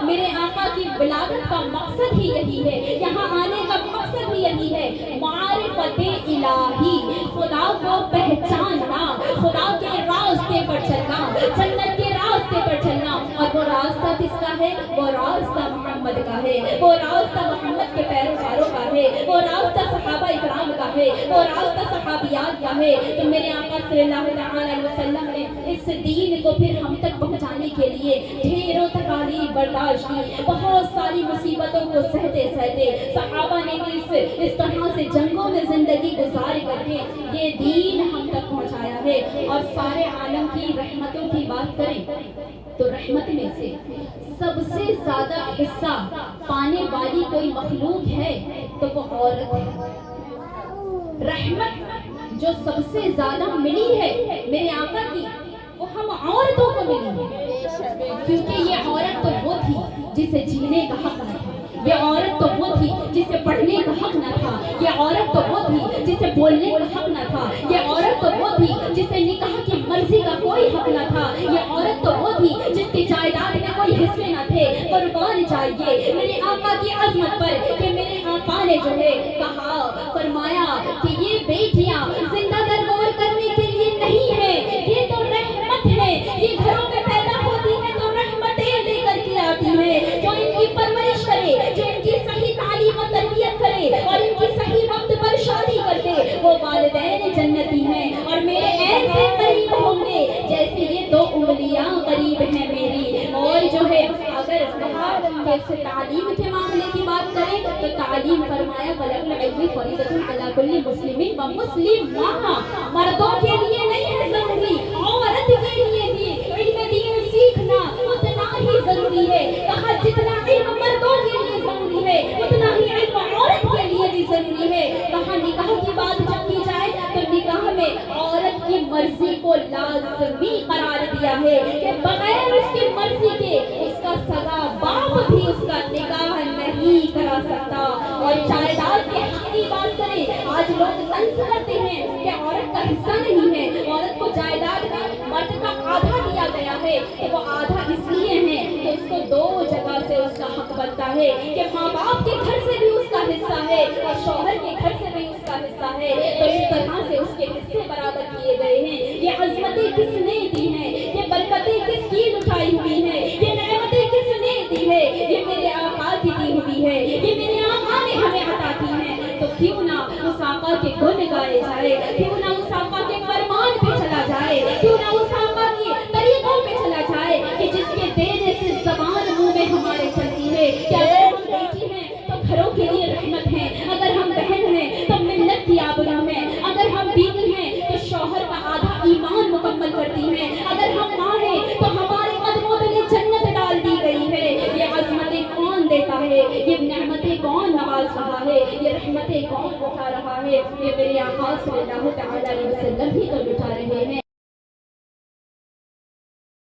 میرے آقا کی ولادت کا مقصد ہی یہی ہے، یہاں آنے کا مقصد ہی یہی ہے، معرفت الہی، خدا کو پہچاننا، خدا کے راستے پر چلنا، جنت کے راستے پر چلنا۔ اور وہ راستہ کس کا ہے؟ وہ راستہ محمد کا ہے، وہ راستہ محمد کے پیروکاروں کا ہے، وہ راستہ صحابہ اکرام کا ہے، وہ راستہ صحابیات کا ہے۔ تو میرے آقا صلی اللہ علیہ وسلم نے اس دین کو پھر ہم تک پہنچانے کے لیے ڈھیروں تکالیف برداشت کی، بہت ساری مصیبتوں کو سہتے سہتے صحابہ نے بھی اس طرح سے جنگوں میں زندگی گزار کر کے یہ دین ہم تک پہنچایا ہے۔ اور سارے عالم کی رحمتوں کی بات کریں تو رحمت میں سے سب سے زیادہ حصہ پانے والی کوئی مخلوق ہے تو وہ عورت ہے۔ رحمت جو سب سے زیادہ ملی ہے میرے آقا کی، وہ ہم عورتوں کو ملی ہے، کیونکہ یہ عورت تو وہ تھی جسے جینے کا حق نہ تھا، یہ عورت تو وہ تھی جسے پڑھنے کا حق نہ تھا، یہ عورت تو وہ تھی جسے بولنے کا حق نہ تھا، یہ عورت تو وہ تھی جسے نکاح کی مرضی کا کوئی حق نہ تھا، یہ عورت تو وہ تھی جس کی جائیداد میں کوئی حصے نہ تھے۔ قربان جائیے میرے آقا کی عظمت پر کہ میرے آقا نے جو ہے کہا، فرمایا کہ یہ بیٹیاں زندہ درگور کرنے کے لیے نہیں ہے، یہ تو رحمت ہے، یہ گھروں میں پیدا ہوتی ہے تو رحمتیں لے کر کے آتی ہے، جو ان کی پرورش کرے، جو ان کی صحیح تعلیم و تربیت کرے اور ان کی صحیح وقت پر شادی کر دے، وہ والدین جنتی ہیں اور میرے ایسے قریب ہوں گے جیسے یہ دو انگلیاں قریب ہیں میری۔ اور جو ہے اگر اس تعلیم کے معاملے کی بات کریں تو تعلیم فرمایا بلغ العلم فریضۃ علی کل مسلم و مسلمہ، مردوں کے لیے نہیں ہے ضروری، عورت کے لیے بھی علم دین سیکھنا اتنا ہی ضروری ہے۔ کہا جتنا علم مردوں کے لیے ضروری ہے اتنا ہی علم عورت کے لیے بھی ضروری ہے۔ کہا نکاح کی بات جب کی جائے تو نکاح میں عورت کی مرضی کو لازمی قرار دیا ہے کہ بغیر اس کی مرضی کے اس کا سگا باپ بھی اس کا نکاح نہیں کرا سکتا۔ اور جائیداد کے حق کی بات کریں، آج لوگ طنز کرتے ہیں کہ عورت کا حصہ نہیں ہے، عورت کو جائیداد میں مرد کا آدھا دیا گیا ہے، کہ وہ آدھا اس لیے ہے کہ اس کو دو جگہ سے اس کا حق بنتا ہے، کہ ماں باپ کے گھر سے بھی اس کا حصہ ہے اور شوہر کے گھر سے بھی اس کا حصہ ہے، تو اس طرح سے اس کے حصے برابر کیے گئے ہیں۔ یہ عظمتیں کس نے دی ہیں، یہ برکتیں کس کی لٹائی ہوئی ہیں، یہ نعمتیں کس نے دی ہے، یہ میرے آقا کی دی ہوئی ہے، یہ میرے آقا نے ہمیں عطا کی ہیں۔ تو کیوں نہ اس آقا کے گن گائے جائے، کیوں نہ اس آقا کے فرمان پہ چلا جائے، کیوں نہ اس آقا کی طریقوں پہ چلا جائے کہ جس کے دینے سے زبان منہ میں ہمارے چلتی ہے، کہ اگر ہم بیٹی ہیں تو گھروں کے لیے رحمت ہے، اگر ہم بہن ہیں تو ملت کی آبرو ہے، اگر ہم بیوی ہیں تو شوہر کا آدھا ایمان مکمل کرتی ہیں، اگر ہم ماں ہیں تو ہمارے قدموں تلے جنت ڈال دی گئی ہے۔ یہ عظمتیں کون دیتا ہے، یہ نعمتیں کون نواز رہا ہے، یہ رحمتیں کون اٹھا رہا ہے، یہ میرے آقا صلی اللہ علیہ وسلم ہی تو لٹا رہے ہیں۔